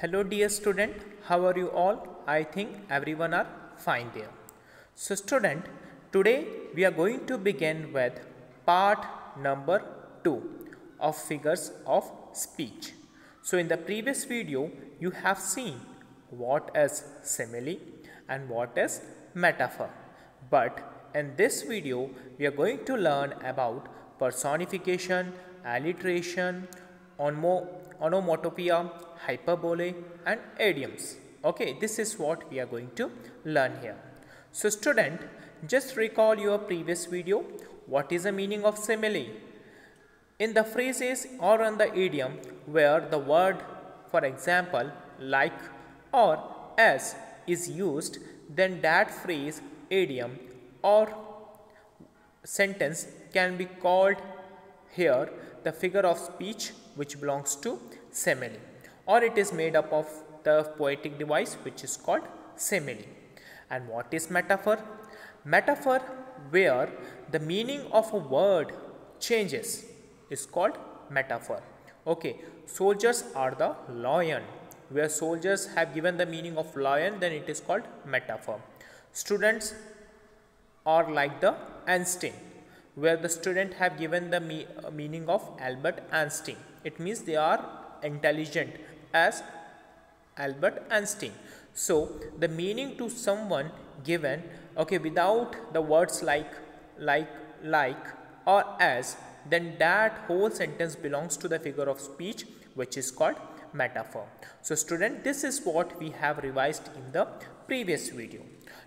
Hello dear student, how are you all? I think everyone are fine there. So student, today we are going to begin with part number 2 of figures of speech. So in the previous video, you have seen what is simile and what is metaphor. But in this video, we are going to learn about personification, alliteration, onomatopoeia, hyperbole and idioms. Okay, this is what we are going to learn here. So student, just recall your previous video. What is the meaning of simile? In the phrases or in the idiom where the word, for example, like or as is used, then that phrase, idiom or sentence can be called here the figure of speech which belongs to simile, or it is made up of the poetic device which is called simile. And what is metaphor? Metaphor where the meaning of a word changes is called metaphor. Okay, soldiers are the lion. Where soldiers have given the meaning of lion, then it is called metaphor. Students are like the Einstein, where the student have given the meaning of Albert Einstein. It means they are intelligent as Albert Einstein. So the meaning to someone given, okay, without the words like or as, then that whole sentence belongs to the figure of speech which is called metaphor. So student, this is what we have revised in the previous video.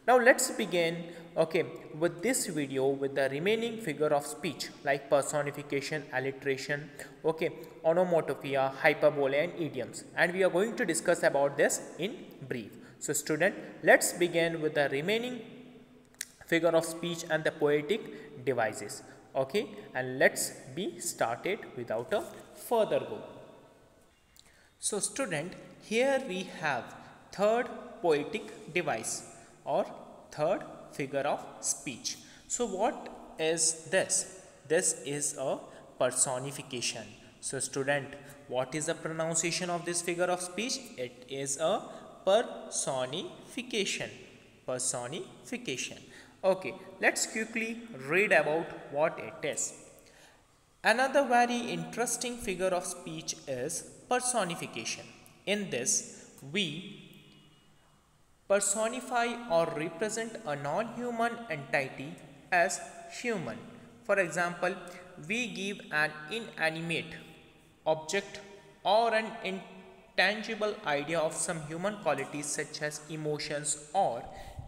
Now let's begin, okay, with this video with the remaining figure of speech like personification, alliteration, okay, onomatopoeia, hyperbole and idioms, and we are going to discuss about this in brief. So student, let's begin with the remaining figure of speech and the poetic devices, okay, and let's be started without a further go. So student, here we have third poetic device or third figure of speech. So what is this? This is a personification. So student, what is the pronunciation of this figure of speech? It is a personification. Personification. Okay, let's quickly read about what it is. Another very interesting figure of speech is personification. In this, we personify or represent a non-human entity as human. For example, we give an inanimate object or an intangible idea of some human qualities such as emotions or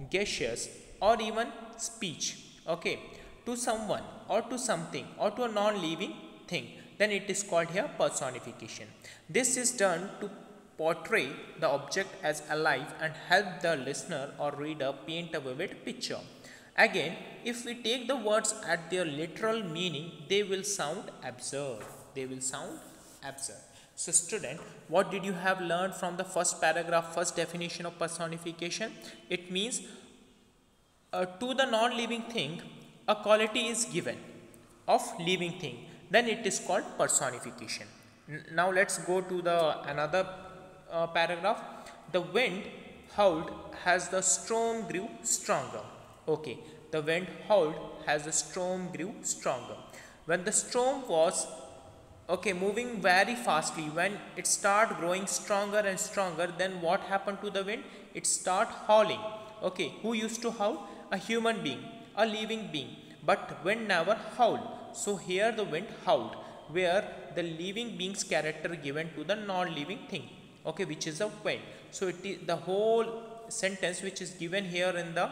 gestures or even speech, okay, to someone or to something or to a non-living thing, then it is called here personification. This is done to portray the object as alive and help the listener or reader paint a vivid picture. Again, if we take the words at their literal meaning, they will sound absurd. They will sound absurd. So student, what did you have learned from the first paragraph, first definition of personification? It means to the non-living thing, a quality is given of living thing, then it is called personification. Now let's go to the another paragraph. The wind howled as the storm grew stronger. Okay, the wind howled as the storm grew stronger. When the storm was moving very fastly, when it started growing stronger and stronger, then what happened to the wind? It started howling. Okay, who used to howl? A human being, a living being, but wind never howled. So here the wind howled, where the living being's character given to the non-living thing, okay, which is a wind. So it is the whole sentence which is given here in the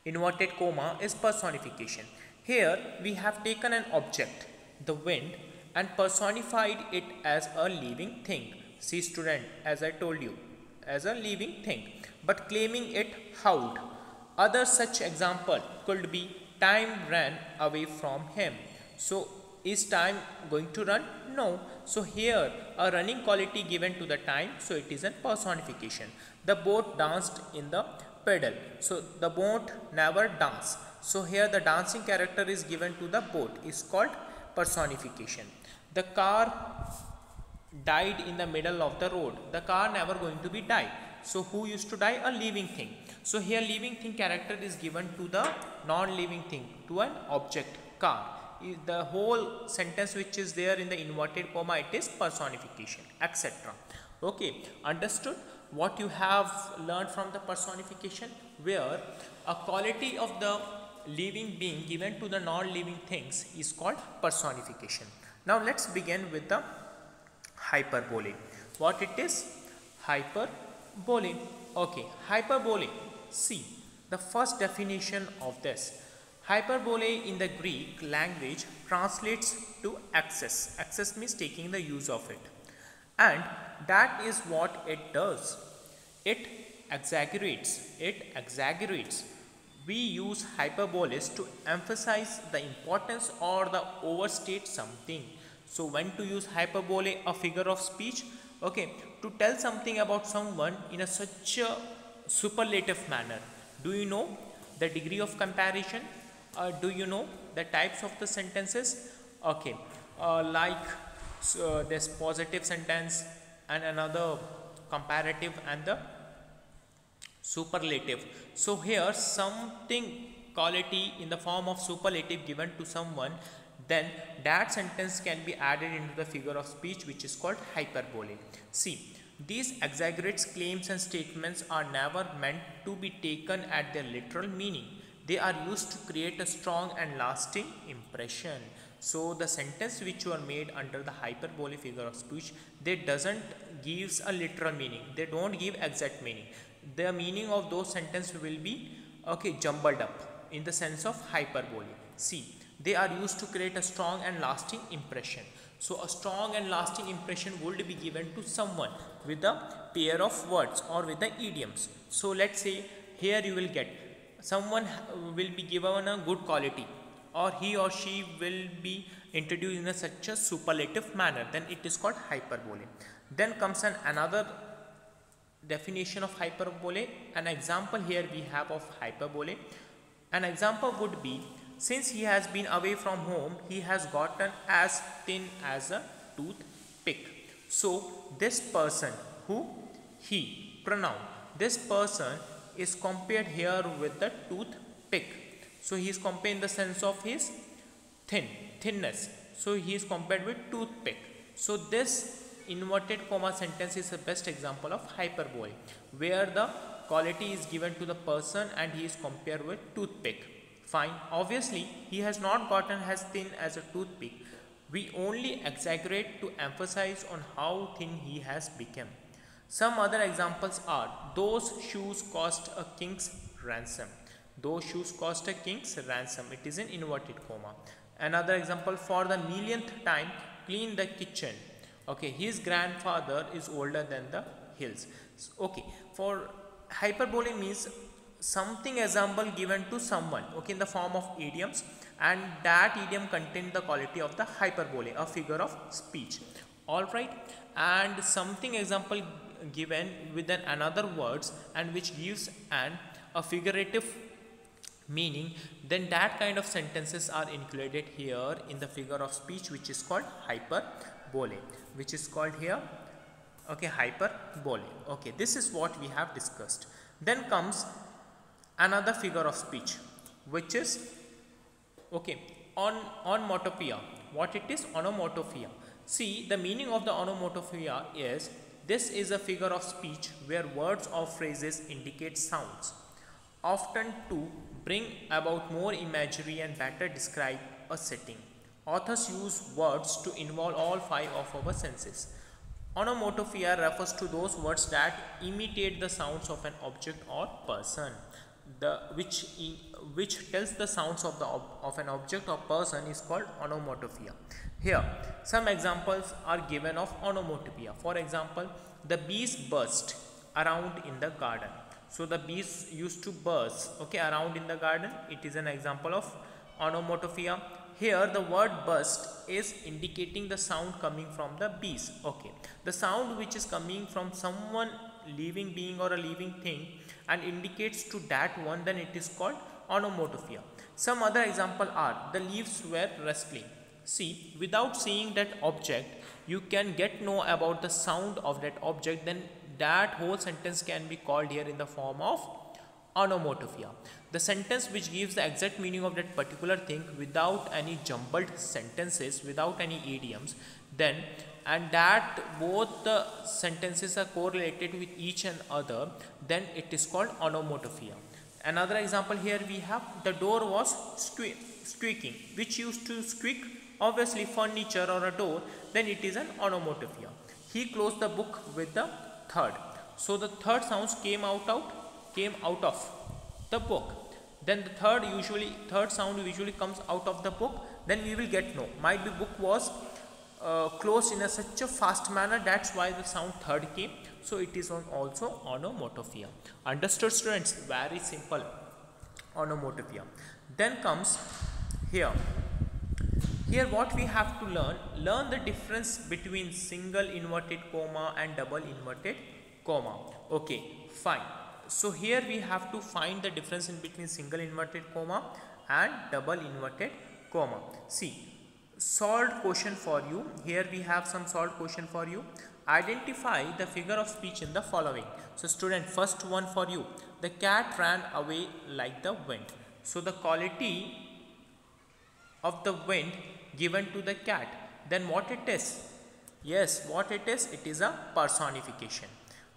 inverted comma is personification. Here we have taken an object, the wind, and personified it as a living thing. See student, as I told you, as a living thing, but claiming it howled. Other such example could be time ran away from him. So is time going to run? No. So here a running quality given to the time, so it is a personification. The boat danced in the puddle. So the boat never danced. So here the dancing character is given to the boat, is called personification. The car died in the middle of the road. The car never going to be died. So who used to die? A living thing. So here living thing character is given to the non-living thing, to an object, car. The whole sentence which is there in the inverted comma, it is personification, etc. Okay, understood? What you have learned from the personification, where a quality of the living being given to the non-living things is called personification. Now let's begin with the hyperbole. What it is? Hyperbole. Okay, hyperbole. See the first definition of this. Hyperbole in the Greek language translates to excess. Excess means taking the use of it. And that is what it does. It exaggerates. It exaggerates. We use hyperboles to emphasize the importance or the overstate something. So when to use hyperbole, a figure of speech, okay, to tell something about someone in a such a superlative manner. Do you know the degree of comparison? Do you know the types of the sentences? Okay, this positive sentence and another comparative and the superlative. So here something quality in the form of superlative given to someone, then that sentence can be added into the figure of speech, which is called hyperbole. See, these exaggerates claims and statements are never meant to be taken at their literal meaning. They are used to create a strong and lasting impression. So the sentence which you are made under the hyperbole figure of speech, they doesn't gives a literal meaning. They don't give exact meaning. The meaning of those sentences will be jumbled up in the sense of hyperbole. See, they are used to create a strong and lasting impression. So a strong and lasting impression would be given to someone with a pair of words or with the idioms. So let's say here you will get someone will be given a good quality, or he or she will be introduced in such a superlative manner, then it is called hyperbole. Then comes another definition of hyperbole. An example here we have of hyperbole. An example would be, since he has been away from home, he has gotten as thin as a toothpick. So this person, who, he, pronoun, this person is compared here with the toothpick. So he is compared in the sense of his thinness. So he is compared with toothpick. So this inverted comma sentence is the best example of hyperbole, where the quality is given to the person and he is compared with toothpick. Fine. Obviously, he has not gotten as thin as a toothpick. We only exaggerate to emphasize on how thin he has become. Some other examples are, those shoes cost a king's ransom. Those shoes cost a king's ransom. It is an inverted comma. Another example, for the millionth time, clean the kitchen. Okay, his grandfather is older than the hills. Okay, for hyperbole means something example given to someone, okay, in the form of idioms, and that idiom contains the quality of the hyperbole, a figure of speech. All right, and something example given with another words and which gives a figurative meaning, then that kind of sentences are included here in the figure of speech, which is called hyperbole, which is called here, okay, hyperbole. Okay, this is what we have discussed. Then comes another figure of speech, which is, okay, onomatopoeia. What it is? Onomatopoeia. See, the meaning of the onomatopoeia is, this is a figure of speech where words or phrases indicate sounds, often to bring about more imagery and better describe a setting. Authors use words to involve all five of our senses. Onomatopoeia refers to those words that imitate the sounds of an object or person. Which tells the sounds of an object or person is called onomatopoeia. Here, some examples are given of onomatopoeia. For example, the bees burst around in the garden. So the bees used to burst, okay, around in the garden. It is an example of onomatopoeia. Here the word burst is indicating the sound coming from the bees. Okay, the sound which is coming from someone living being or a living thing and indicates to that one, then it is called onomatopoeia. Some other example are, the leaves were rustling. See, without seeing that object, you can get know about the sound of that object, then that whole sentence can be called here in the form of onomatopoeia. The sentence which gives the exact meaning of that particular thing without any jumbled sentences, without any idioms, then and that both the sentences are correlated with each and other, then it is called onomatopoeia. Another example here we have, the door was squeaking. Which used to squeak? Obviously furniture or a door, then it is an onomatopoeia. He closed the book with the third. So the third sounds came out of the book. Then the third sound usually comes out of the book, then we will get no. Might be book was closed in such a fast manner, that's why the sound third came. So it is also onomatopoeia. Understood, students? Very simple, onomatopoeia. Then comes here what we have to learn the difference between single inverted comma and double inverted comma. Okay, fine. So here we have to find the difference in between single inverted comma and double inverted comma. See, solved question for you. Here we have some solved question for you. Identify the figure of speech in the following. So student, first one for you. The cat ran away like the wind. So the quality of the wind given to the cat, then what it is? Yes, what it is? It is a personification.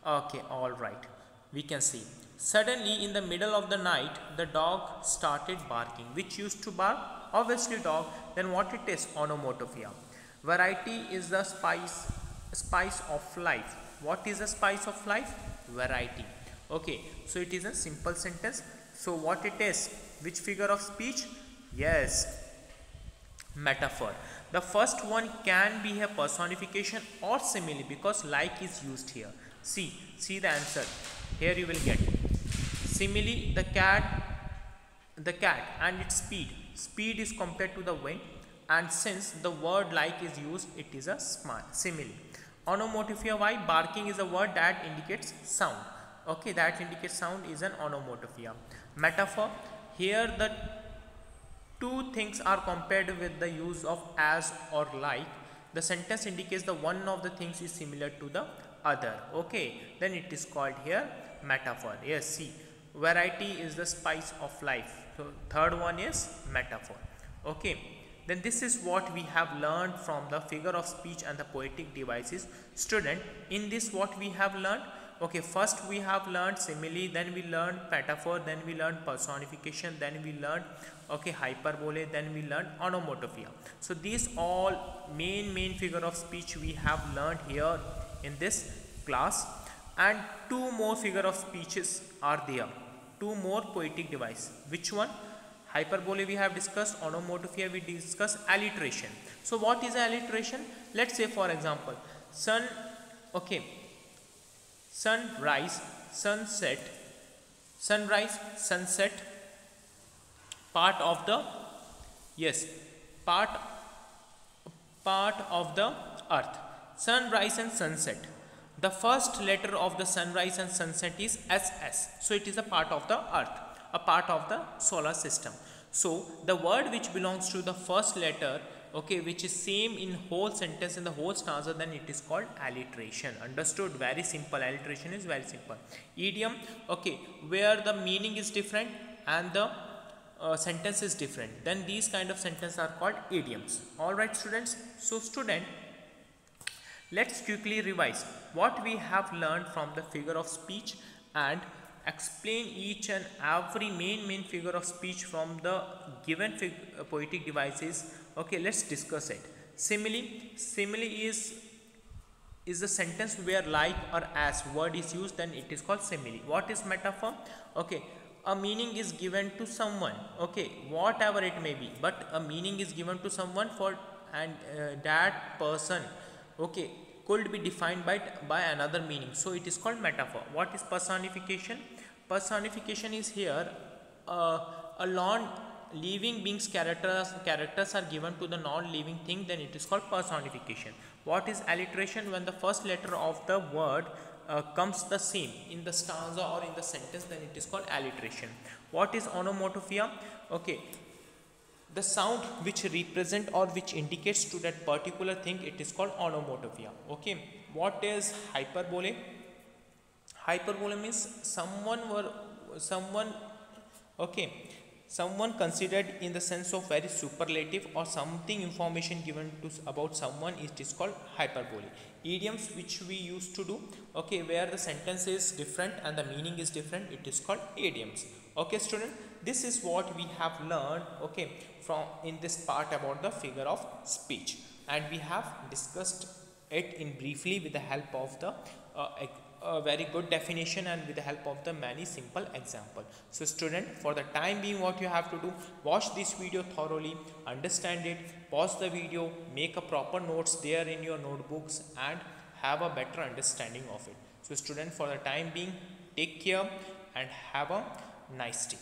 Okay, all right. We can see. Suddenly in the middle of the night, the dog started barking. Which used to bark? Obviously dog. Then what it is? Onomatopoeia. Variety is the spice of life. What is the spice of life? Variety. Okay, so it is a simple sentence. So what it is? Which figure of speech? Yes, metaphor. The first one can be a personification or simile because like is used here. See the answer. Here you will get simile, the cat and its speed. Speed is compared to the wind, and since the word like is used, it is a simile. Onomatopoeia, why? Barking is a word that indicates sound. Okay, that indicates sound is an onomatopoeia. Metaphor, here the two things are compared with the use of as or like. The sentence indicates the one of the things is similar to the other. Okay, then it is called here metaphor. Yes, see, variety is the spice of life. So third one is metaphor. Okay, then this is what we have learned from the figure of speech and the poetic devices. Student, in this what we have learned? Okay, first we have learned simile, then we learned metaphor, then we learned personification, then we learned hyperbole, then we learned onomatopoeia. So these all main figure of speech we have learned here in this class, and two more figure of speeches are there, two more poetic device. Which one? Hyperbole we have discussed, onomatopoeia we discussed, alliteration. So what is alliteration? Let's say for example, sunrise, sunset, part of the earth. Sunrise and sunset. The first letter of the sunrise and sunset is SS. So it is a part of the earth, a part of the solar system. So the word which belongs to the first letter, okay, which is same in whole sentence, in the whole stanza, then it is called alliteration. Understood? Very simple. Alliteration is very simple. Idiom, okay, where the meaning is different and the sentence is different, then these kind of sentences are called idioms. All right, students. So student, let's quickly revise what we have learned from the figure of speech and explain each and every main figure of speech from the given poetic devices. Okay, let's discuss it. Simile is a sentence where like or as word is used, then it is called simile. What is metaphor? Okay, a meaning is given to someone, okay, whatever it may be, but a meaning is given to someone for, and that person, okay, could be defined by another meaning, so it is called metaphor. What is personification? Personification is here a non-living being's characters are given to the non-living thing, then it is called personification. What is alliteration? When the first letter of the word comes the same in the stanza or in the sentence, then it is called alliteration. What is onomatopoeia? Okay, The sound which represent or which indicates to that particular thing, it is called onomatopoeia. Okay, what is hyperbole? Hyperbole means someone, okay, someone considered in the sense of very superlative or something information given to about someone, it is called hyperbole. Idioms which we used to do, okay, where the sentence is different and the meaning is different, it is called idioms. Okay student, this is what we have learned, okay, from in this part about the figure of speech, and we have discussed it in briefly with the help of the a very good definition and with the help of the many simple example. So student, for the time being, what you have to do, watch this video thoroughly, understand it, pause the video, make a proper notes there in your notebooks and have a better understanding of it. So student, for the time being, take care and have a nice day.